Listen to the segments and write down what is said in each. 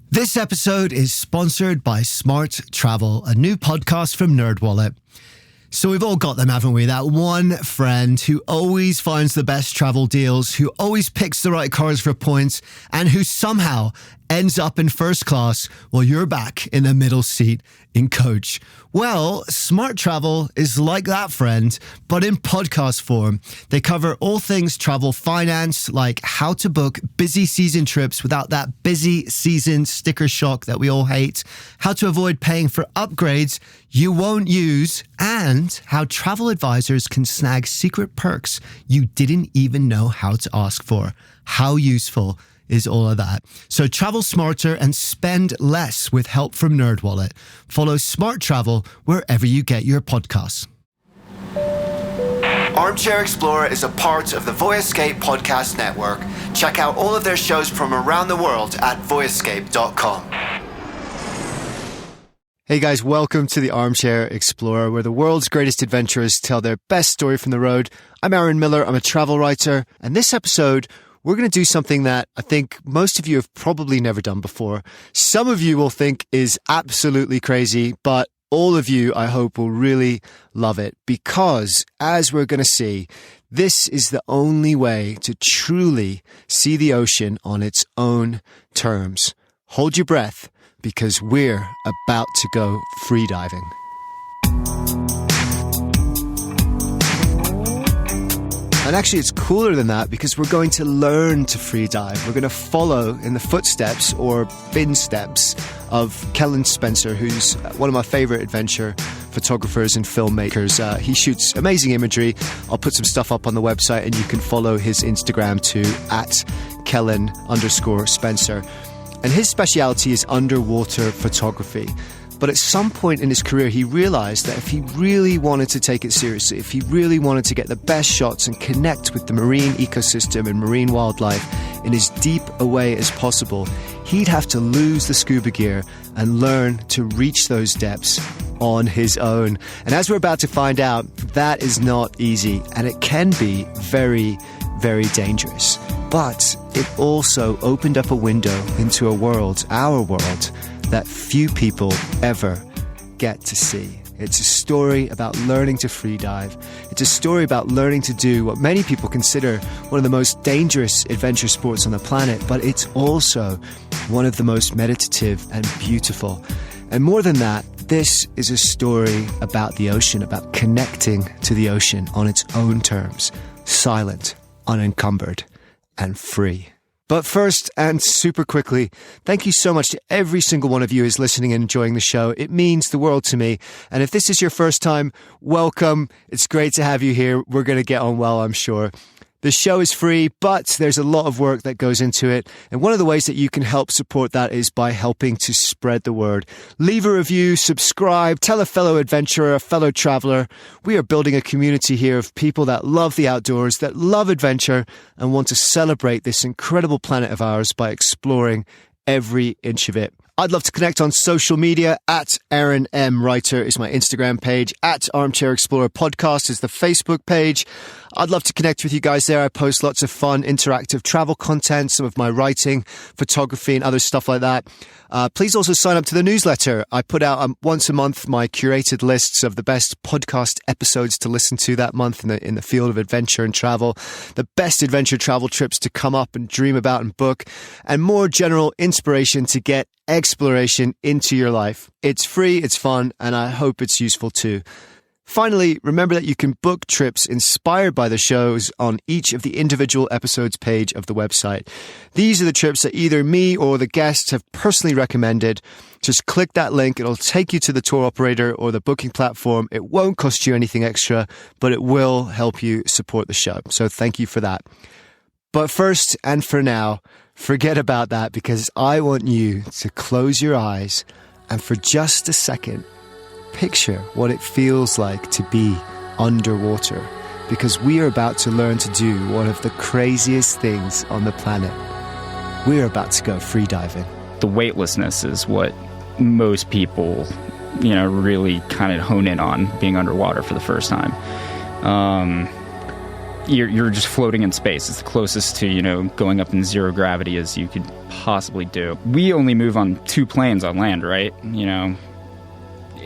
This episode is sponsored by Smart Travel, a new podcast from NerdWallet. So we've all got them, haven't we? That one friend who always finds the best travel deals, who always picks the right cars for points, and who somehow ends up in first class while you're back in the middle seat in coach. Well, Smart Travel is like that friend, but in podcast form. They cover all things travel finance, like how to book busy season trips without that busy season sticker shock that we all hate, how to avoid paying for upgrades you won't use, and how travel advisors can snag secret perks you didn't even know how to ask for. How useful is all of that. So travel smarter and spend less with help from NerdWallet. Follow Smart Travel wherever you get your podcasts. Armchair Explorer is a part of the Voyescape podcast network. Check out all of their shows from around the world at voyescape.com. Hey guys, welcome to the Armchair Explorer, where the world's greatest adventurers tell their best story from the road. I'm Aaron Miller, I'm a travel writer, and this episode we're going to do something that I think most of you have probably never done before. Some of you will think is absolutely crazy, but all of you, I hope, will really love it because, as we're going to see, this is the only way to truly see the ocean on its own terms. Hold your breath because we're about to go freediving. And actually, it's cooler than that because we're going to learn to free dive. We're going to follow in the footsteps or fin steps of Kellon Spencer, who's one of my favorite adventure photographers and filmmakers. He shoots amazing imagery. I'll put some stuff up on the website and you can follow his Instagram too, at Kellon_Spencer. And his speciality is underwater photography. But at some point in his career, he realized that if he really wanted to take it seriously, if he really wanted to get the best shots and connect with the marine ecosystem and marine wildlife in as deep a way as possible, he'd have to lose the scuba gear and learn to reach those depths on his own. And as we're about to find out, that is not easy, and it can be very, very dangerous. But it also opened up a window into a world, our world, that few people ever get to see. It's a story about learning to free dive. It's a story about learning to do what many people consider one of the most dangerous adventure sports on the planet, but it's also one of the most meditative and beautiful. And more than that, this is a story about the ocean, about connecting to the ocean on its own terms, silent, unencumbered, and free. But first, and super quickly, thank you so much to every single one of you who's listening and enjoying the show. It means the world to me. And if this is your first time, welcome. It's great to have you here. We're going to get on well, I'm sure. The show is free, but there's a lot of work that goes into it. And one of the ways that you can help support that is by helping to spread the word. Leave a review, subscribe, tell a fellow adventurer, a fellow traveler. We are building a community here of people that love the outdoors, that love adventure, and want to celebrate this incredible planet of ours by exploring every inch of it. I'd love to connect on social media. At Aaron M. Writer is my Instagram page. At Armchair Explorer Podcast is the Facebook page. I'd love to connect with you guys there. I post lots of fun, interactive travel content, some of my writing, photography, and other stuff like that. Please also sign up to the newsletter. I put out once a month my curated lists of the best podcast episodes to listen to that month in the field of adventure and travel, the best adventure travel trips to come up and dream about and book, and more general inspiration to get exploration into your life. It's free, it's fun, and I hope it's useful too. Finally, remember that you can book trips inspired by the shows on each of the individual episodes page of the website. These are the trips that either me or the guests have personally recommended. Just click that link. It'll take you to the tour operator or the booking platform. It won't cost you anything extra, but it will help you support the show. So thank you for that. But first and for now, forget about that because I want you to close your eyes and for just a second, picture what it feels like to be underwater, because we are about to learn to do one of the craziest things on the planet. We're about to go freediving. The weightlessness is what most people, really kind of hone in on being underwater for the first time. You're just floating in space. It's the closest to, going up in zero gravity as you could possibly do. We only move on 2 planes on land, right?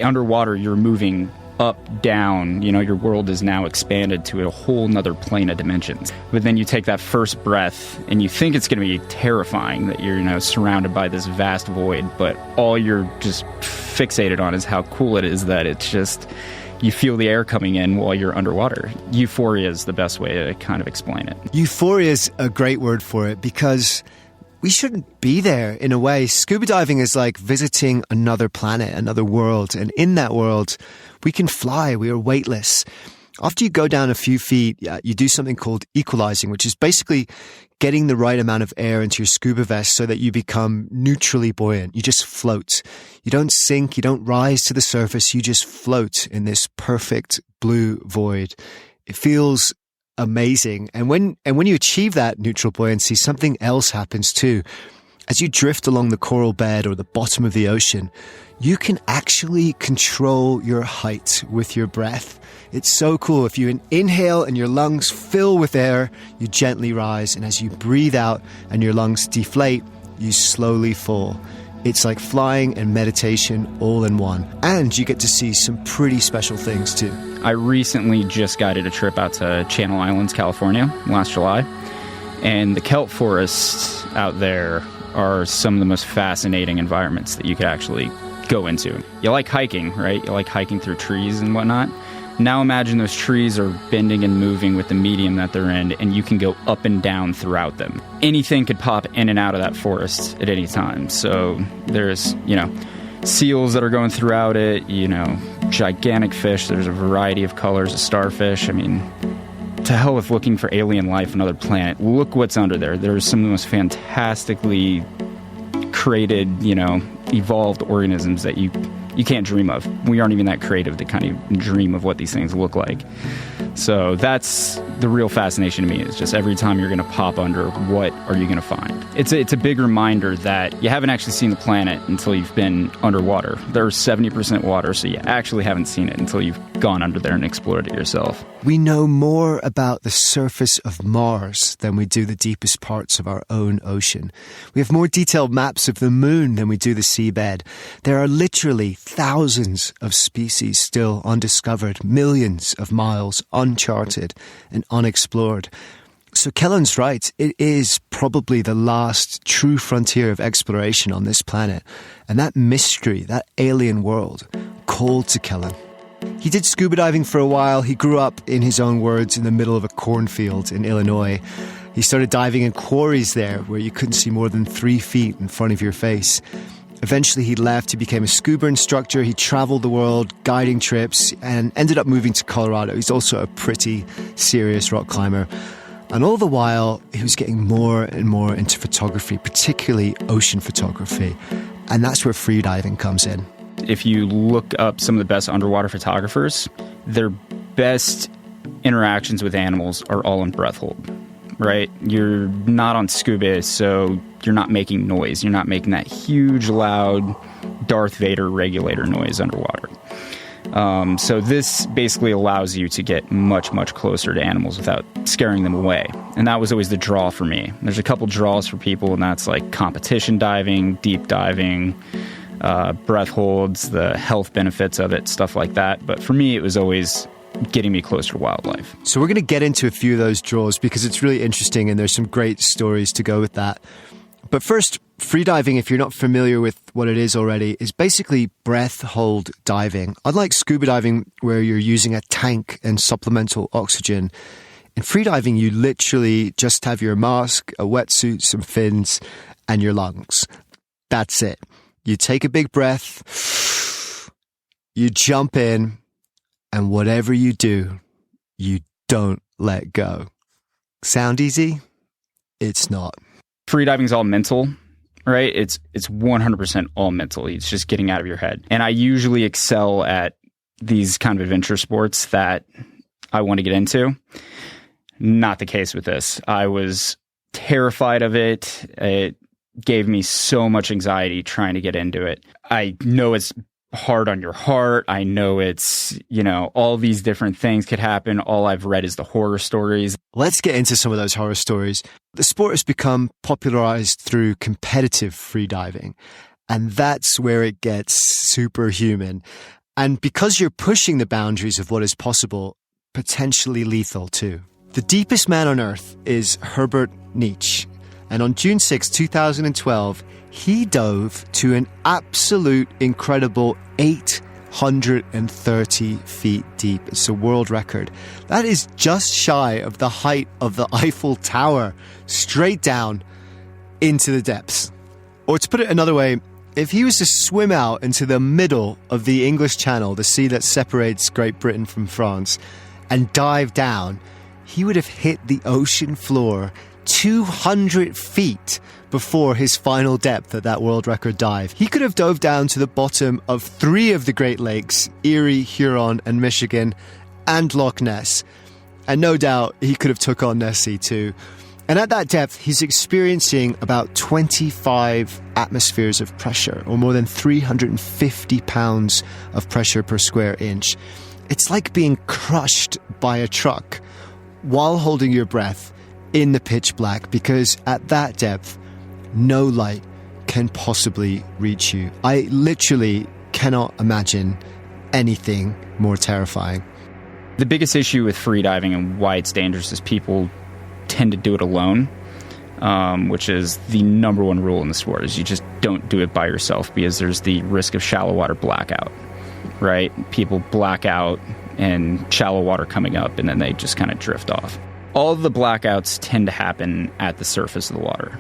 Underwater, you're moving up, down, your world is now expanded to a whole nother plane of dimensions. But then you take that first breath and you think it's going to be terrifying that you're, surrounded by this vast void, but all you're just fixated on is how cool it is that it's just, you feel the air coming in while you're underwater. Euphoria is the best way to kind of explain it. Euphoria is a great word for it because we shouldn't be there in a way. Scuba diving is like visiting another planet, another world. And in that world, we can fly. We are weightless. After you go down a few feet, you do something called equalizing, which is basically getting the right amount of air into your scuba vest so that you become neutrally buoyant. You just float. You don't sink. You don't rise to the surface. You just float in this perfect blue void. It feels amazing. And when you achieve that neutral buoyancy, something else happens too. As you drift along the coral bed or the bottom of the ocean, you can actually control your height with your breath. It's so cool. If you inhale and your lungs fill with air, you gently rise. And as you breathe out and your lungs deflate, you slowly fall. It's like flying and meditation all in one. And you get to see some pretty special things too. I recently just guided a trip out to Channel Islands, California, last July. And the kelp forests out there are some of the most fascinating environments that you could actually go into. You like hiking, right? You like hiking through trees and whatnot. Now imagine those trees are bending and moving with the medium that they're in, and you can go up and down throughout them. Anything could pop in and out of that forest at any time. So there's, seals that are going throughout it, gigantic fish. There's a variety of colors of starfish. I mean, to hell with looking for alien life on another planet. Look what's under there. There's some of the most fantastically created, evolved organisms that you can't dream of. We aren't even that creative to kind of dream of what these things look like. So that's the real fascination to me, is just every time you're going to pop under, what are you going to find? It's a big reminder that you haven't actually seen the planet until you've been underwater. There's 70% water, so you actually haven't seen it until you've gone under there and explored it yourself. We know more about the surface of Mars than we do the deepest parts of our own ocean. We have more detailed maps of the moon than we do the seabed. There are literally thousands of species still undiscovered, millions of miles uncharted and unexplored. So Kellon's right. It is probably the last true frontier of exploration on this planet. And that mystery, that alien world, called to Kellon. He did scuba diving for a while. He grew up, in his own words, in the middle of a cornfield in Illinois. He started diving in quarries there where you couldn't see more than 3 feet in front of your face. Eventually he left, he became a scuba instructor, he traveled the world guiding trips and ended up moving to Colorado. He's also a pretty serious rock climber. And all the while, he was getting more and more into photography, particularly ocean photography. And that's where freediving comes in. If you look up some of the best underwater photographers, their best interactions with animals are all in breath hold, right? You're not on scuba, so you're not making noise. You're not making that huge, loud Darth Vader regulator noise underwater. So this basically allows you to get much, much closer to animals without scaring them away. And that was always the draw for me. There's a couple draws for people, and that's like competition diving, deep diving, breath holds, the health benefits of it, stuff like that. But for me, it was always getting me closer to wildlife. So we're going to get into a few of those draws because it's really interesting and there's some great stories to go with that. But first, freediving, if you're not familiar with what it is already, is basically breath hold diving. Unlike scuba diving, where you're using a tank and supplemental oxygen, in freediving, you literally just have your mask, a wetsuit, some fins, and your lungs. That's it. You take a big breath, you jump in, and whatever you do, you don't let go. Sound easy? It's not. Freediving is all mental, right? It's 100% all mental. It's just getting out of your head. And I usually excel at these kind of adventure sports that I want to get into. Not the case with this. I was terrified of it. It gave me so much anxiety trying to get into it. I know it's hard on your heart. I know it's, all these different things could happen. All I've read is the horror stories. Let's get into some of those horror stories. The sport has become popularized through competitive freediving, and that's where it gets superhuman. And because you're pushing the boundaries of what is possible, potentially lethal too. The deepest man on Earth is Herbert Nietzsche. And on June 6, 2012, he dove to an absolute incredible 830 feet deep. It's a world record. That is just shy of the height of the Eiffel Tower, straight down into the depths. Or to put it another way, if he was to swim out into the middle of the English Channel, the sea that separates Great Britain from France, and dive down, he would have hit the ocean floor 200 feet before his final depth at that world record dive. He could have dove down to the bottom of 3 of the Great Lakes, Erie, Huron, and Michigan, and Loch Ness. And no doubt he could have took on Nessie too. And at that depth, he's experiencing about 25 atmospheres of pressure, or more than 350 pounds of pressure per square inch. It's like being crushed by a truck while holding your breath in the pitch black, because at that depth, no light can possibly reach you. I literally cannot imagine anything more terrifying. The biggest issue with freediving and why it's dangerous is people tend to do it alone, which is the number one rule in the sport, is you just don't do it by yourself, because there's the risk of shallow water blackout, right? People black out and shallow water coming up, and then they just kind of drift off. All of the blackouts tend to happen at the surface of the water.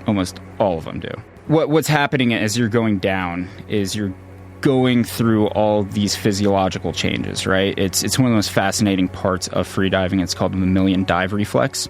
Almost all of them do. What's happening as you're going down is you're going through all these physiological changes, right? It's one of the most fascinating parts of freediving. It's called the mammalian dive reflex.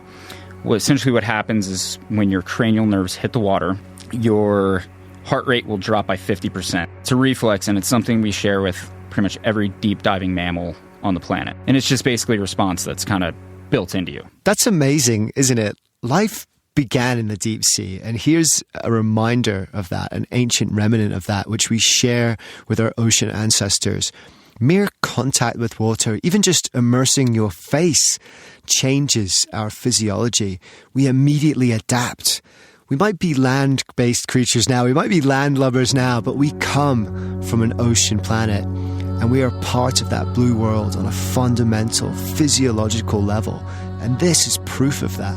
Essentially what happens is when your cranial nerves hit the water, your heart rate will drop by 50%. It's a reflex, and it's something we share with pretty much every deep diving mammal on the planet. And it's just basically a response that's kind of built into you. That's amazing, isn't it? Life began in the deep sea, and here's a reminder of that, an ancient remnant of that, which we share with our ocean ancestors. Mere contact with water, even just immersing your face, changes our physiology. We immediately adapt. We might be land-based creatures now, we might be landlubbers now, but we come from an ocean planet, and we are part of that blue world on a fundamental physiological level. And this is proof of that.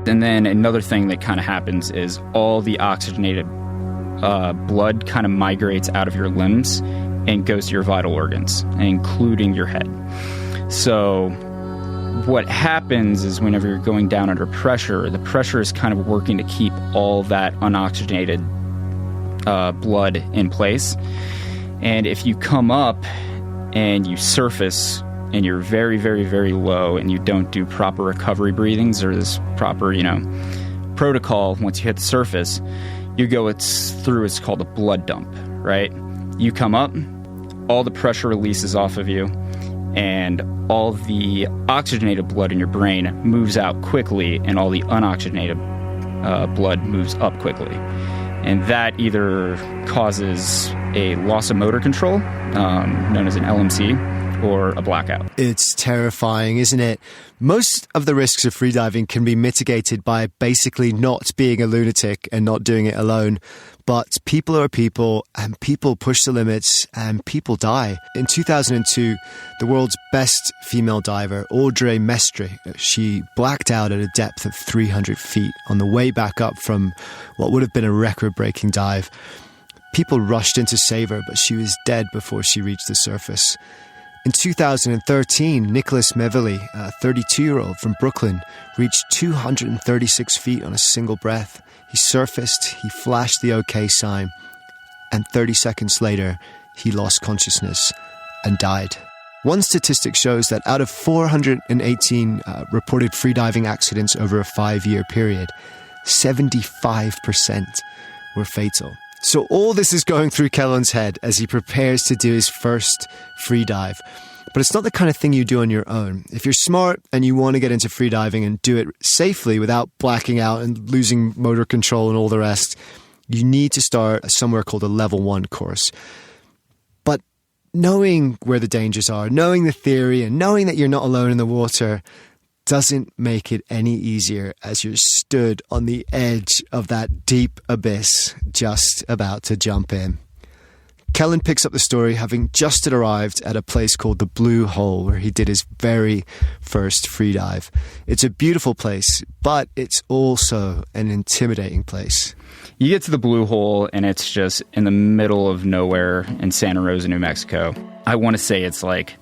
And then another thing that kind of happens is all the oxygenated blood kind of migrates out of your limbs and goes to your vital organs, including your head. So what happens is whenever you're going down under pressure, the pressure is kind of working to keep all that unoxygenated blood in place. And if you come up and you surface and you're very, very, very low and you don't do proper recovery breathings or this proper, protocol, once you hit the surface, you go through what's called a blood dump, right? You come up, all the pressure releases off of you, and all the oxygenated blood in your brain moves out quickly, and all the unoxygenated blood moves up quickly. And that either causes a loss of motor control, known as an LMC, or a blackout. It's terrifying, isn't it? Most of the risks of freediving can be mitigated by basically not being a lunatic and not doing it alone. But people are people, and people push the limits, and people die. In 2002, the world's best female diver, Audrey Mestre, she blacked out at a depth of 300 feet on the way back up from what would have been a record-breaking dive. People rushed in to save her, but she was dead before she reached the surface. In 2013, Nicholas Mevilly, a 32-year-old from Brooklyn, reached 236 feet on a single breath. He surfaced, he flashed the OK sign, and 30 seconds later, he lost consciousness and died. One statistic shows that out of 418 reported freediving accidents over a 5-year period, 75% were fatal. So all this is going through Kellon's head as he prepares to do his first free dive. But it's not the kind of thing you do on your own. If you're smart and you want to get into freediving and do it safely without blacking out and losing motor control and all the rest, you need to start somewhere called a level 1 course. But knowing where the dangers are, knowing the theory, and knowing that you're not alone in the water doesn't make it any easier as you're stood on the edge of that deep abyss just about to jump in. Kellon picks up the story having just arrived at a place called the Blue Hole, where he did his very first freedive. It's a beautiful place, but it's also an intimidating place. You get to the Blue Hole, and it's just in the middle of nowhere in Santa Rosa, New Mexico. I want to say it's like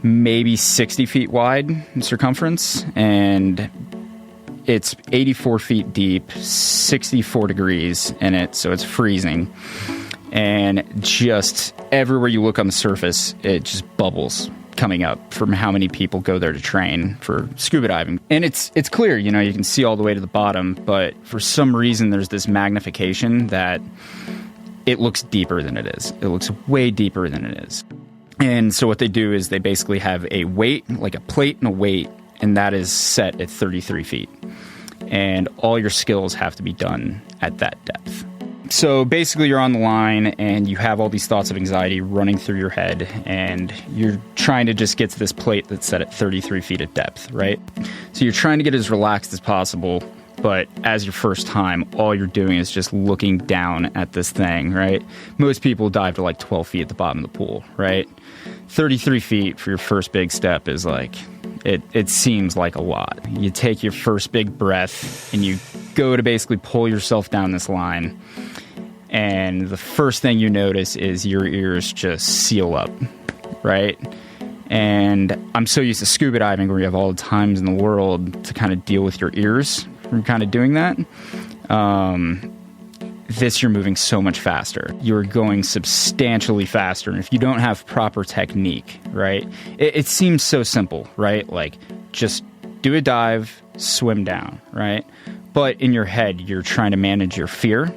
maybe 60 feet wide in circumference, and it's 84 feet deep, 64 degrees in it, so it's freezing. And just everywhere you look on the surface, it just bubbles coming up from how many people go there to train for scuba diving. And it's clear, you know, you can see all the way to the bottom, but for some reason there's this magnification that it looks deeper than it is. It looks way deeper than it is. And so what they do is they basically have a weight, like a plate and a weight, and that is set at 33 feet. And all your skills have to be done at that depth. So basically you're on the line and you have all these thoughts of anxiety running through your head, and you're trying to just get to this plate that's set at 33 feet at depth, right? So you're trying to get as relaxed as possible, but as your first time, all you're doing is just looking down at this thing, right? Most people dive to like 12 feet at the bottom of the pool, right? 33 feet for your first big step is like, it seems like a lot. You take your first big breath and you go to basically pull yourself down this line. And the first thing you notice is your ears just seal up, right? And I'm so used to scuba diving where you have all the times in the world to kind of deal with your ears from kind of doing that. This, you're moving so much faster. You're going substantially faster. And if you don't have proper technique, right, it seems so simple, right? Like, just do a dive, swim down, right? But in your head, you're trying to manage your fear.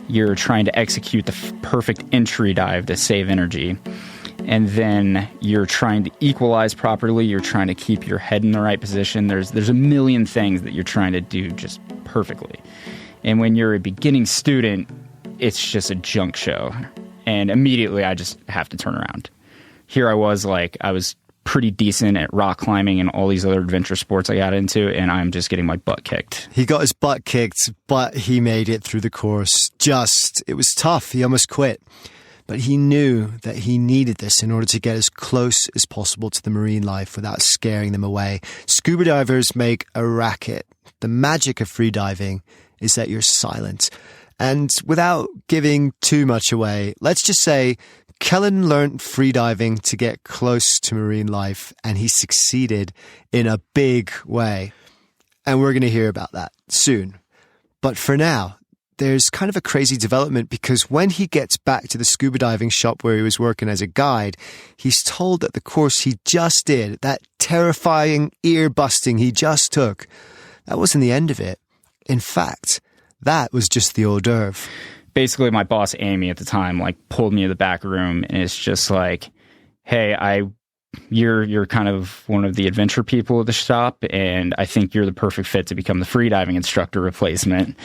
You're trying to execute the perfect entry dive to save energy. And then you're trying to equalize properly. You're trying to keep your head in the right position. There's a million things that you're trying to do just perfectly. And when you're a beginning student, it's just a junk show. And immediately I just have to turn around. Here I was pretty decent at rock climbing and all these other adventure sports I got into, and I'm just getting my butt kicked. He got his butt kicked, but he made it through the course. It was tough. He almost quit. But he knew that he needed this in order to get as close as possible to the marine life without scaring them away. Scuba divers make a racket. The magic of free diving is that you're silent. And without giving too much away, let's just say Kellon learned freediving to get close to marine life, and he succeeded in a big way. And we're going to hear about that soon. But for now, there's kind of a crazy development, because when he gets back to the scuba diving shop where he was working as a guide, he's told that the course he just did, that terrifying ear busting he just took, that wasn't the end of it. In fact, that was just the hors d'oeuvre. Basically, my boss, Amy, at the time, pulled me to the back room, and it's just like, hey, you're kind of one of the adventure people at the shop, and I think you're the perfect fit to become the freediving instructor replacement.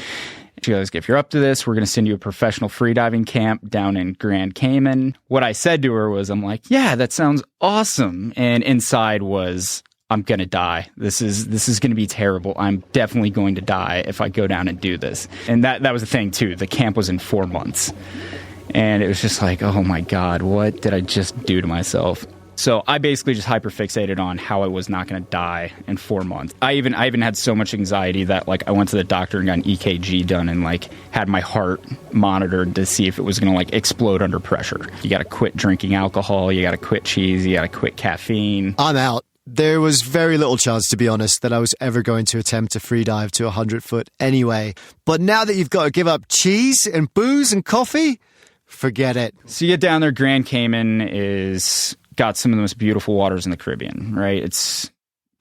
She goes, if you're up to this, we're going to send you a professional freediving camp down in Grand Cayman. What I said to her was, I'm like, yeah, that sounds awesome. And inside was, I'm going to die. This is going to be terrible. I'm definitely going to die if I go down and do this. And that was the thing, too. The camp was in 4 months. And it was just like, oh, my God, what did I just do to myself? So I basically just hyperfixated on how I was not going to die in 4 months. I even had so much anxiety that I went to the doctor and got an EKG done and had my heart monitored to see if it was going to explode under pressure. You got to quit drinking alcohol. You got to quit cheese. You got to quit caffeine. I'm out. There was very little chance, to be honest, that I was ever going to attempt to free dive to 100 foot anyway. But now that you've got to give up cheese and booze and coffee, forget it. So you get down there, Grand Cayman is got some of the most beautiful waters in the Caribbean, right? It's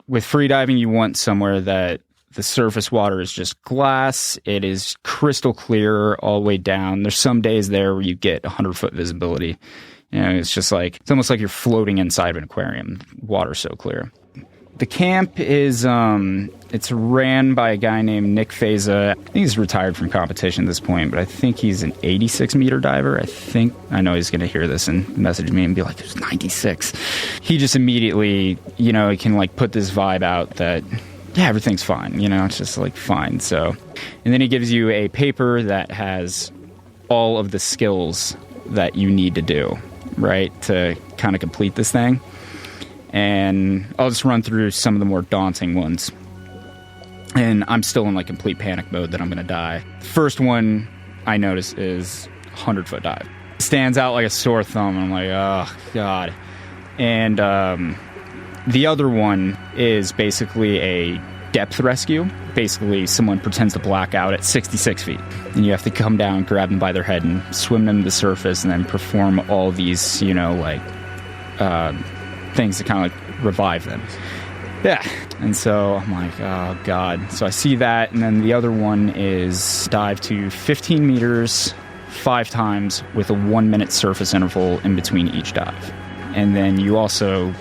with free diving, you want somewhere that the surface water is just glass. It is crystal clear all the way down. There's some days there where you get 100-foot visibility. You know, it's just it's almost like you're floating inside of an aquarium. Water's so clear. The camp is, it's ran by a guy named Nick Feza. I think he's retired from competition at this point, but I think he's an 86-meter diver. I know he's going to hear this and message me and be like, there's 96. He just immediately, he can like put this vibe out that, yeah, everything's fine. It's just like fine. So, and then he gives you a paper that has all of the skills that you need to do, right, to kind of complete this thing. And I'll just run through some of the more daunting ones. And I'm still in like complete panic mode that I'm going to die. The first one I notice is 100-foot dive. Stands out like a sore thumb. I'm like, oh, God. And the other one is basically a depth rescue. Basically, someone pretends to black out at 66 feet. And you have to come down, grab them by their head, and swim them to the surface, and then perform all these, things to kind of like revive them. Yeah. And so I'm like, oh, God. So I see that. And then the other one is dive to 15 meters 5 times with a 1-minute surface interval in between each dive. And then you also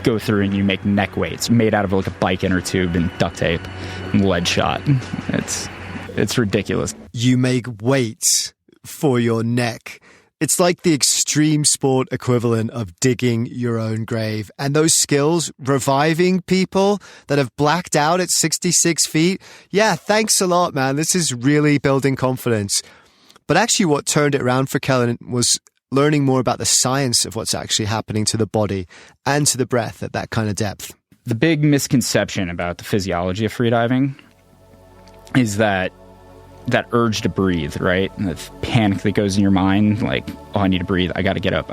go through and you make neck weights made out of like a bike inner tube and duct tape and lead shot. It's ridiculous. You make weights for your neck. It's like the extreme sport equivalent of digging your own grave. And those skills, reviving people that have blacked out at 66 feet. Yeah, thanks a lot, man. This is really building confidence. But actually what turned it around for Kellon was learning more about the science of what's actually happening to the body and to the breath at that kind of depth. The big misconception about the physiology of freediving is that urge to breathe, right? And the panic that goes in your mind, like, oh, I need to breathe. I got to get up.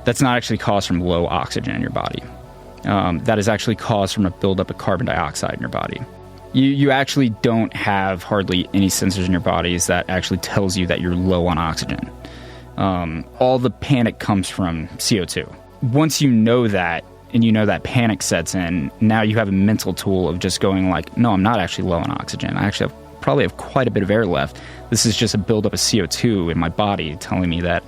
That's not actually caused from low oxygen in your body. That is actually caused from a buildup of carbon dioxide in your body. You actually don't have hardly any sensors in your bodies that actually tells you that you're low on oxygen. All the panic comes from CO2. Once you know that, and you know that panic sets in, now you have a mental tool of just going like, no, I'm not actually low on oxygen. I actually probably have quite a bit of air left. This is just a buildup of CO2 in my body telling me that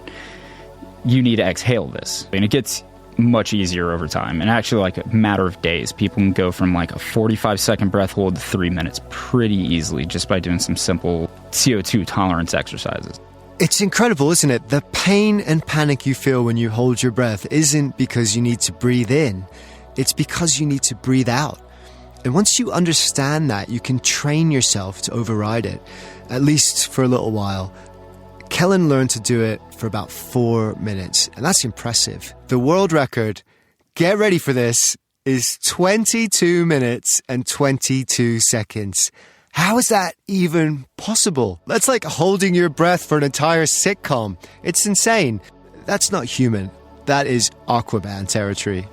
you need to exhale this. And it gets much easier over time. And actually, like a matter of days, people can go from like a 45-second breath hold to 3 minutes pretty easily just by doing some simple CO2 tolerance exercises. It's incredible, isn't it? The pain and panic you feel when you hold your breath isn't because you need to breathe in. It's because you need to breathe out. And once you understand that, you can train yourself to override it, at least for a little while. Kellon learned to do it for about 4 minutes, and that's impressive. The world record, get ready for this, is 22 minutes and 22 seconds. How is that even possible? That's like holding your breath for an entire sitcom. It's insane. That's not human. That is Aquaman territory.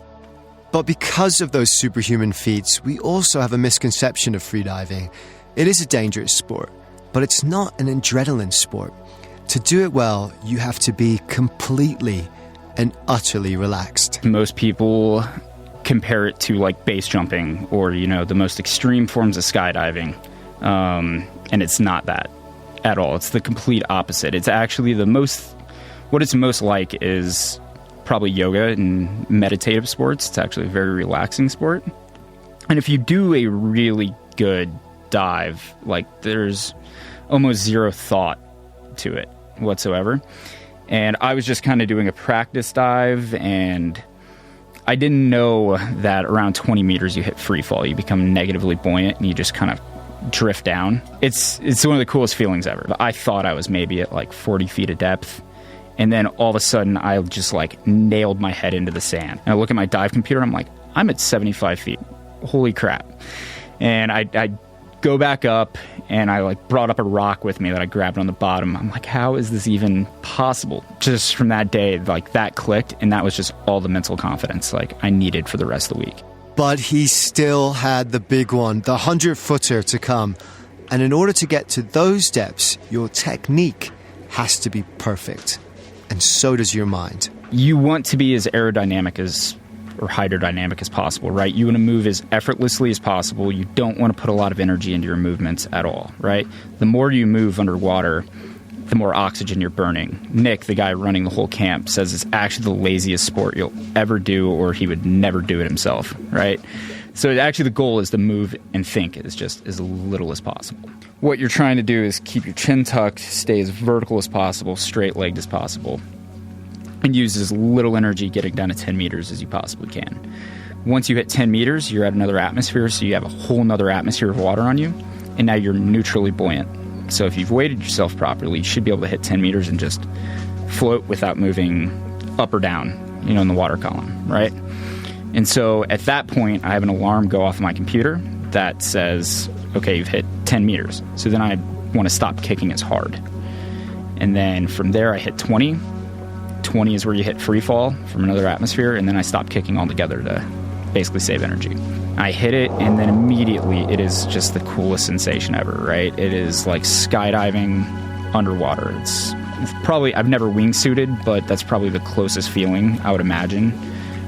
But because of those superhuman feats, we also have a misconception of freediving. It is a dangerous sport, but it's not an adrenaline sport. To do it well, you have to be completely and utterly relaxed. Most people compare it to like base jumping or, the most extreme forms of skydiving. And it's not that at all. It's the complete opposite. It's actually what it's most like is probably yoga and meditative sports. It's actually a very relaxing sport. And if you do a really good dive, like there's almost zero thought to it whatsoever. And I was just kind of doing a practice dive, and I didn't know that around 20 meters you hit free fall. You become negatively buoyant and you just kind of drift down. It's one of the coolest feelings ever. I thought I was maybe at like 40 feet of depth, and then all of a sudden I just like nailed my head into the sand. And I look at my dive computer and I'm like, I'm at 75 feet. Holy crap. And I go back up, and I like brought up a rock with me that I grabbed on the bottom. I'm like, how is this even possible? Just from that day, like that clicked, and that was just all the mental confidence like I needed for the rest of the week. But he still had the big one, the 100-footer to come. And in order to get to those depths, your technique has to be perfect. And so does your mind. You want to be as aerodynamic or hydrodynamic as possible, right? You want to move as effortlessly as possible. You don't want to put a lot of energy into your movements at all, right? The more you move underwater, the more oxygen you're burning. Nick, the guy running the whole camp, says it's actually the laziest sport you'll ever do, or he would never do it himself, right? So actually the goal is to move and think as little as possible. What you're trying to do is keep your chin tucked, stay as vertical as possible, straight-legged as possible, and use as little energy getting down to 10 meters as you possibly can. Once you hit 10 meters, you're at another atmosphere, so you have a whole nother atmosphere of water on you, and now you're neutrally buoyant. So if you've weighted yourself properly, you should be able to hit 10 meters and just float without moving up or down, in the water column, right? And so at that point, I have an alarm go off of my computer that says, okay, you've hit 10 meters. So then I want to stop kicking as hard. And then from there, I hit 20. 20 is where you hit free fall from another atmosphere, and then I stop kicking altogether to basically save energy. I hit it, and then immediately it is just the coolest sensation ever, right? It is like skydiving underwater. It's probably, I've never wingsuited, but that's probably the closest feeling I would imagine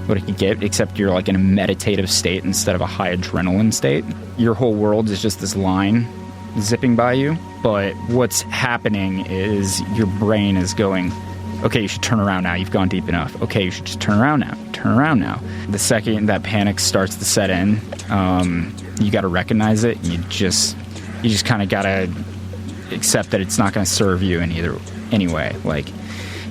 what it could get, except you're like in a meditative state instead of a high adrenaline state. Your whole world is just this line zipping by you, but what's happening is your brain is going, okay, you should turn around now. You've gone deep enough. Okay, you should just turn around now. Turn around now. The second that panic starts to set in, you got to recognize it. You just kind of got to accept that it's not going to serve you in any way. Like,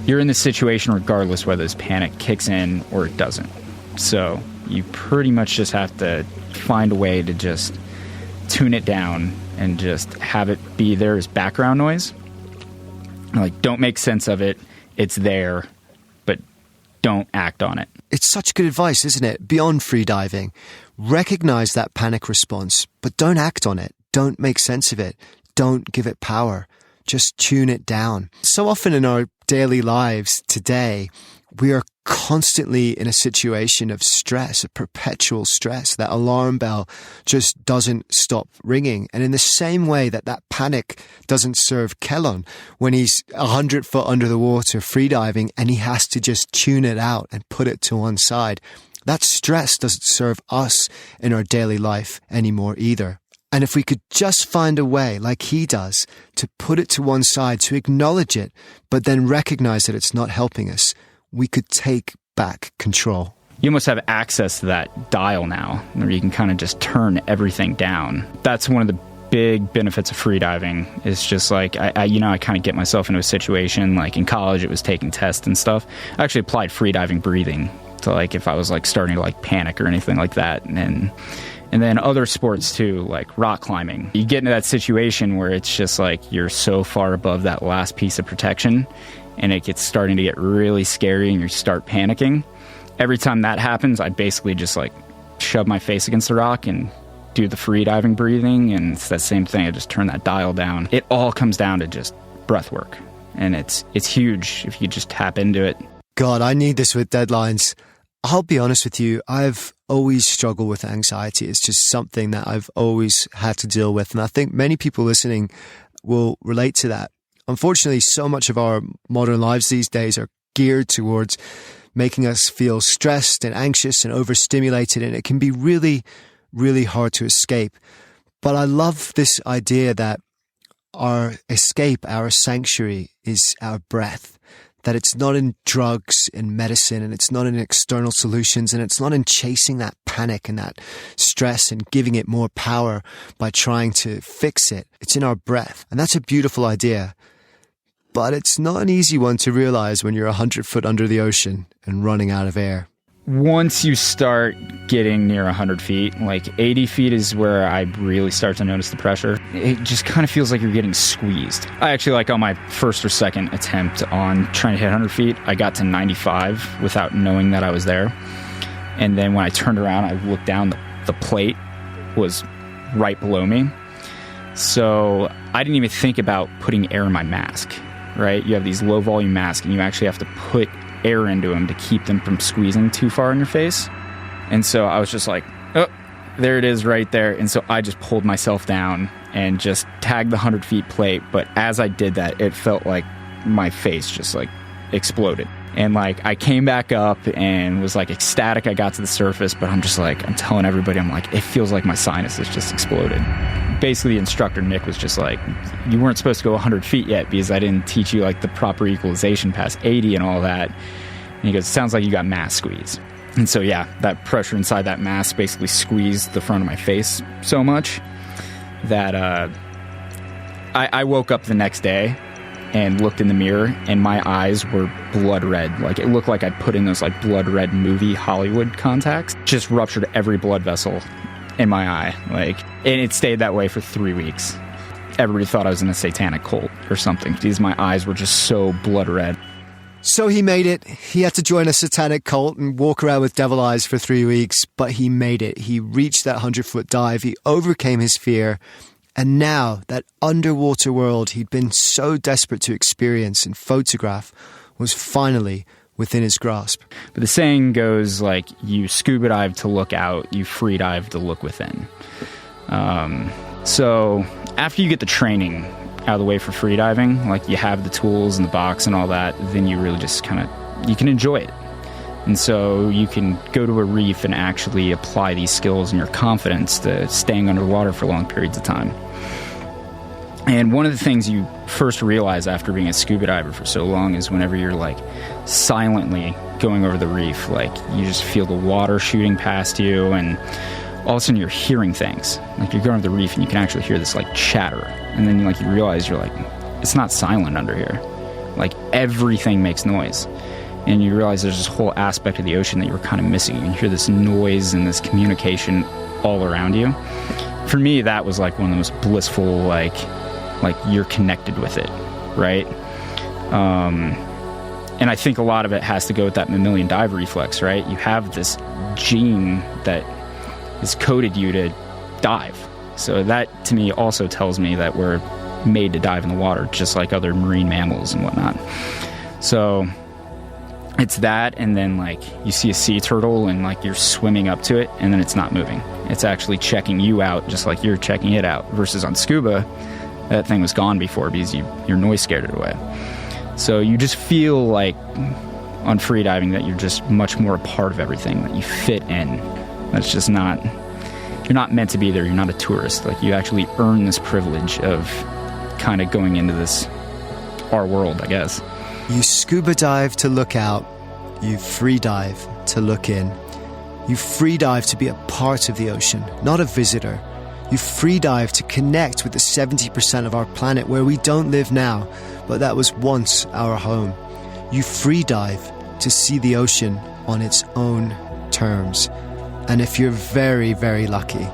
you're in this situation regardless whether this panic kicks in or it doesn't. So you pretty much just have to find a way to just tune it down and just have it be there as background noise. Like, don't make sense of it. It's there, but don't act on it. It's such good advice, isn't it? Beyond freediving, recognize that panic response, but don't act on it. Don't make sense of it. Don't give it power. Just tune it down. So often in our daily lives today, we are constantly in a situation of stress, a perpetual stress. That alarm bell just doesn't stop ringing. And in the same way that panic doesn't serve Kellon when he's 100 foot under the water freediving and he has to just tune it out and put it to one side, that stress doesn't serve us in our daily life anymore either. And if we could just find a way, like he does, to put it to one side, to acknowledge it, but then recognize that it's not helping us, we could take back control. You almost have access to that dial now, where you can kind of just turn everything down. That's one of the big benefits of freediving. It's just like, I kind of get myself into a situation, like in college, it was taking tests and stuff. I actually applied freediving breathing to, like, if I was like starting to like panic or anything like that. And then other sports too, like rock climbing. You get into that situation where it's just like you're so far above that last piece of protection and it gets starting to get really scary and you start panicking. Every time that happens, I basically just like shove my face against the rock and do the free diving breathing, and it's that same thing. I just turn that dial down. It all comes down to just breath work, and it's huge if you just tap into it. God, I need this with deadlines. I'll be honest with you, I've always struggled with anxiety. It's just something that I've always had to deal with, and I think many people listening will relate to that. Unfortunately, so much of our modern lives these days are geared towards making us feel stressed and anxious and overstimulated, and it can be really, really hard to escape. But I love this idea that our escape, our sanctuary, is our breath, that it's not in drugs and medicine, and it's not in external solutions, and it's not in chasing that panic and that stress and giving it more power by trying to fix it. It's in our breath. And that's a beautiful idea. But it's not an easy one to realize when you're 100 foot under the ocean and running out of air. Once you start getting near 100 feet, like 80 feet is where I really start to notice the pressure. It just kind of feels like you're getting squeezed. I actually, like on my first or second attempt on trying to hit 100 feet, I got to 95 without knowing that I was there. And then when I turned around, I looked down, the plate was right below me. So I didn't even think about putting air in my mask, right? You have these low volume masks and you actually have to put air into them to keep them from squeezing too far in your face. And so I was just like, oh, there it is right there. And so I just pulled myself down and just tagged the 100 feet plate. But as I did that, it felt like my face just like exploded. And like I came back up and was like ecstatic I got to the surface, but I'm just like, I'm telling everybody, I'm like, it feels like my sinuses just exploded. basically the instructor, Nick, was just like, you weren't supposed to go 100 feet yet because I didn't teach you like the proper equalization past 80 and all that. And he goes, sounds like you got mass squeeze. And so, yeah, that pressure inside that mass basically squeezed the front of my face so much that I woke up the next day and looked in the mirror, and my eyes were blood red. Like, it looked like I'd put in those like blood red movie Hollywood contacts. Just ruptured every blood vessel in my eye. Like, and it stayed that way for 3 weeks. Everybody thought I was in a satanic cult or something because my eyes were just so blood red. So he made it. He had to join a satanic cult and walk around with devil eyes for 3 weeks, but he made it. He reached that 100-foot dive. He overcame his fear. And now that underwater world he'd been so desperate to experience and photograph was finally within his grasp. But the saying goes like, you scuba dive to look out, you free dive to look within. So after you get the training out of the way for free diving, like you have the tools and the box and all that, then you really just you can enjoy it. And so you can go to a reef and actually apply these skills and your confidence to staying underwater for long periods of time. And one of the things you first realize after being a scuba diver for so long is whenever you're like silently going over the reef, like you just feel the water shooting past you, and all of a sudden you're hearing things. Like you're going over the reef and you can actually hear this like chatter. And then like you realize you're like, it's not silent under here. Like everything makes noise. And you realize there's this whole aspect of the ocean that you were kind of missing. You can hear this noise and this communication all around you. For me, that was like one of the most blissful, like you're connected with it, right? And I think a lot of it has to go with that mammalian dive reflex, right? You have this gene that has coded you to dive. So that, to me, also tells me that we're made to dive in the water, just like other marine mammals and whatnot. So it's that, and then like you see a sea turtle and like you're swimming up to it and then it's not moving. It's actually checking you out just like you're checking it out. Versus on scuba, that thing was gone before because your noise scared it away. So you just feel like on free diving that you're just much more a part of everything, that you fit in. That's just not, you're not meant to be there. You're not a tourist. Like you actually earn this privilege of kind of going into this, our world, I guess. You scuba dive to look out. You free dive to look in. You free dive to be a part of the ocean, not a visitor. You free dive to connect with the 70% of our planet where we don't live now, but that was once our home. You free dive to see the ocean on its own terms. And if you're very, very lucky,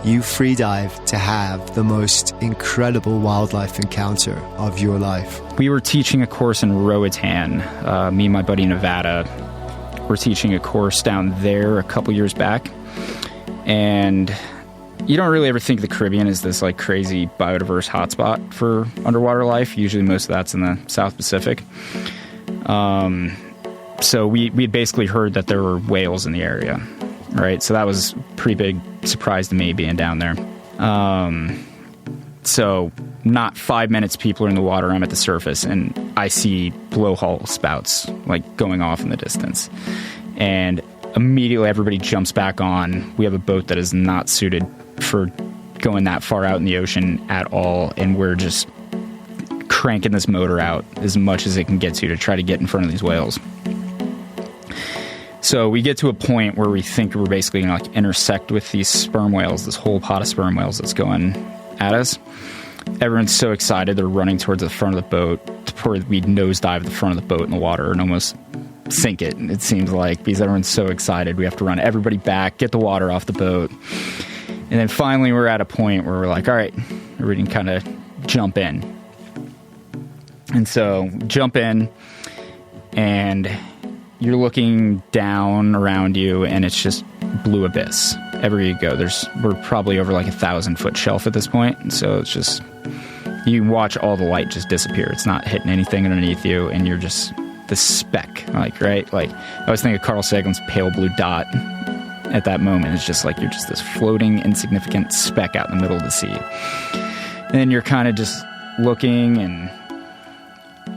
you free dive to have the most incredible wildlife encounter of your life. We were teaching a course in Roatan. Me and my buddy Nevada were teaching a course down there a couple years back. And you don't really ever think the Caribbean is this like crazy biodiverse hotspot for underwater life. Usually most of that's in the South Pacific. So we basically heard that there were whales in the area, right? So that was a pretty big surprise to me being down there. So not 5 minutes, people are in the water, I'm at the surface, and I see blowhole spouts like going off in the distance. And immediately everybody jumps back on. We have a boat that is not suited for going that far out in the ocean at all, and we're just cranking this motor out as much as it can get to try to get in front of these whales. So we get to a point where we think we're basically going to like intersect with these sperm whales, this whole pot of sperm whales that's going at us. Everyone's so excited, they're running towards the front of the boat, before we nosedive the front of the boat in the water and almost sink it, it seems like, because everyone's so excited. We have to run everybody back, get the water off the boat. And then finally we're at a point where we're like, all right, everybody can kind of jump in. And so jump in, and you're looking down around you, and it's just blue abyss. Everywhere you go, we're probably over like 1,000-foot shelf at this point. And so it's just, you watch all the light just disappear. It's not hitting anything underneath you, and you're just this speck, like, right? Like, I was thinking of Carl Sagan's pale blue dot at that moment. It's just like you're just this floating, insignificant speck out in the middle of the sea. And then you're kind of just looking, and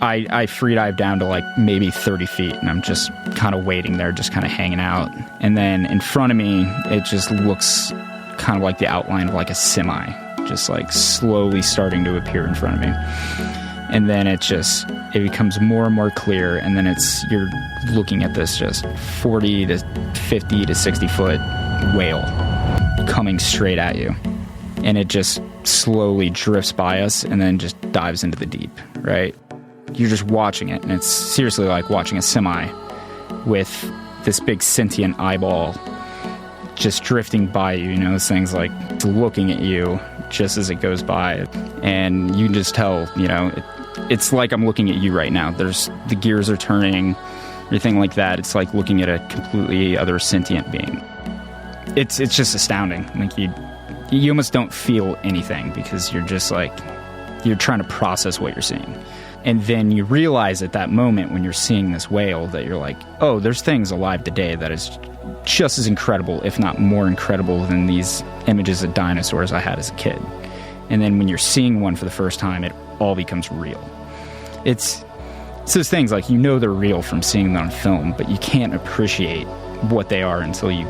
I free dive down to like maybe 30 feet, and I'm just kind of waiting there, just kind of hanging out. And then in front of me, it just looks kind of like the outline of like a semi just like slowly starting to appear in front of me. And then it becomes more and more clear, and then you're looking at this just 40 to 50 to 60 foot whale coming straight at you. And it just slowly drifts by us and then just dives into the deep, right? You're just watching it, and it's seriously like watching a semi with this big sentient eyeball just drifting by you. You know, this thing's like looking at you just as it goes by. And you can just tell, you know, it's like I'm looking at you right now. The gears are turning, everything like that. It's like looking at a completely other sentient being. It's just astounding. Like you almost don't feel anything because you're just like, you're trying to process what you're seeing. And then you realize at that moment when you're seeing this whale that you're like, oh, there's things alive today that is just as incredible, if not more incredible than these images of dinosaurs I had as a kid. And then when you're seeing one for the first time, it all becomes real. It's those things like, you know, they're real from seeing them on film, but you can't appreciate what they are until you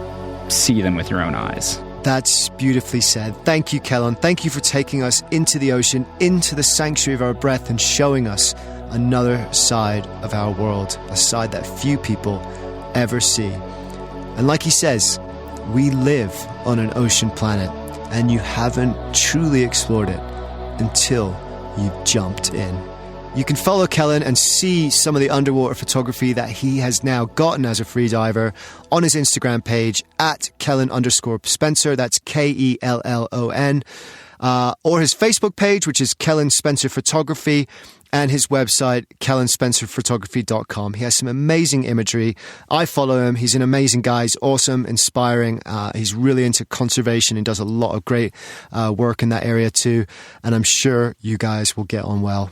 see them with your own eyes. That's beautifully said. Thank you, Kellon. Thank you for taking us into the ocean, into the sanctuary of our breath, and showing us another side of our world, a side that few people ever see. And like he says, we live on an ocean planet, and you haven't truly explored it until you've jumped in. You can follow Kellon and see some of the underwater photography that he has now gotten as a freediver on his Instagram page at Kellon_Spencer. That's Kellon. Or his Facebook page, which is Kellon Spencer Photography, and his website, kellonspencerphotography.com. He has some amazing imagery. I follow him. He's an amazing guy. He's awesome, inspiring. He's really into conservation and does a lot of great work in that area too. And I'm sure you guys will get on well.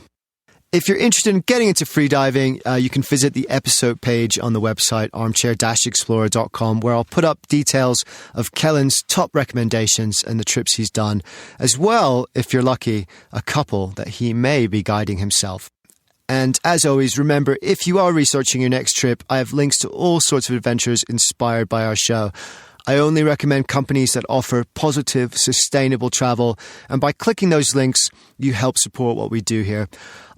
If you're interested in getting into freediving, you can visit the episode page on the website, armchair-explorer.com, where I'll put up details of Kellon's top recommendations and the trips he's done, as well, if you're lucky, a couple that he may be guiding himself. And as always, remember, if you are researching your next trip, I have links to all sorts of adventures inspired by our show. I only recommend companies that offer positive, sustainable travel, and by clicking those links, you help support what we do here.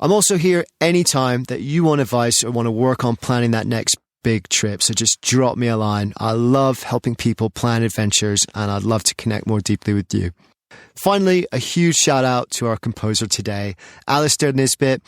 I'm also here anytime that you want advice or want to work on planning that next big trip, so just drop me a line. I love helping people plan adventures, and I'd love to connect more deeply with you. Finally, a huge shout out to our composer today, Alistair Nisbet.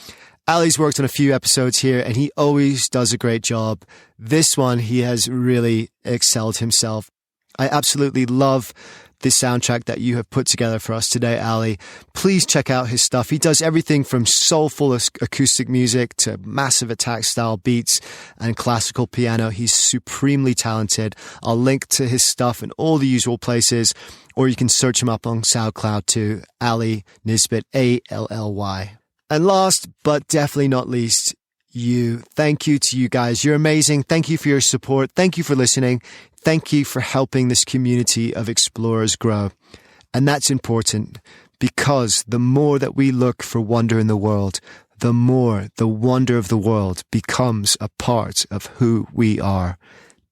Ali's worked on a few episodes here, and he always does a great job. This one, he has really excelled himself. I absolutely love the soundtrack that you have put together for us today, Ali. Please check out his stuff. He does everything from soulful acoustic music to massive attack style beats and classical piano. He's supremely talented. I'll link to his stuff in all the usual places, or you can search him up on SoundCloud too, Ali Nisbet, Allly. And last, but definitely not least, thank you to you guys. You're amazing. Thank you for your support. Thank you for listening. Thank you for helping this community of explorers grow. And that's important because the more that we look for wonder in the world, the more the wonder of the world becomes a part of who we are.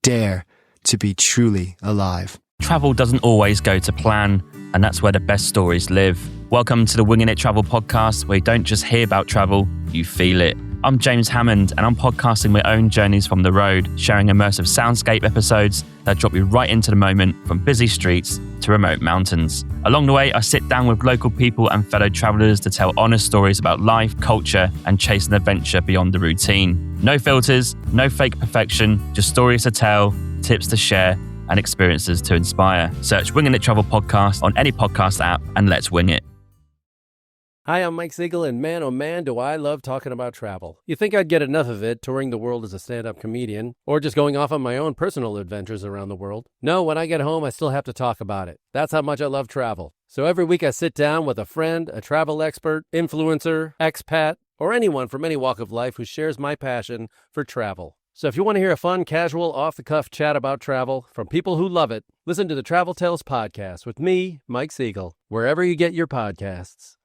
Dare to be truly alive. Travel doesn't always go to plan, and that's where the best stories live. Welcome to the Winging It Travel podcast, where you don't just hear about travel, you feel it. I'm James Hammond, and I'm podcasting my own journeys from the road, sharing immersive soundscape episodes that drop you right into the moment, from busy streets to remote mountains. Along the way, I sit down with local people and fellow travellers to tell honest stories about life, culture, and chase an adventure beyond the routine. No filters, no fake perfection, just stories to tell, tips to share, and experiences to inspire. Search Winging It Travel Podcast on any podcast app, and let's wing it. Hi, I'm Mike Siegel, and man, oh man, do I love talking about travel. You think I'd get enough of it touring the world as a stand-up comedian, or just going off on my own personal adventures around the world? No, when I get home, I still have to talk about it. That's how much I love travel. So every week I sit down with a friend, a travel expert, influencer, expat, or anyone from any walk of life who shares my passion for travel. So if you want to hear a fun, casual, off-the-cuff chat about travel from people who love it, listen to the Travel Tales podcast with me, Mike Siegel, wherever you get your podcasts.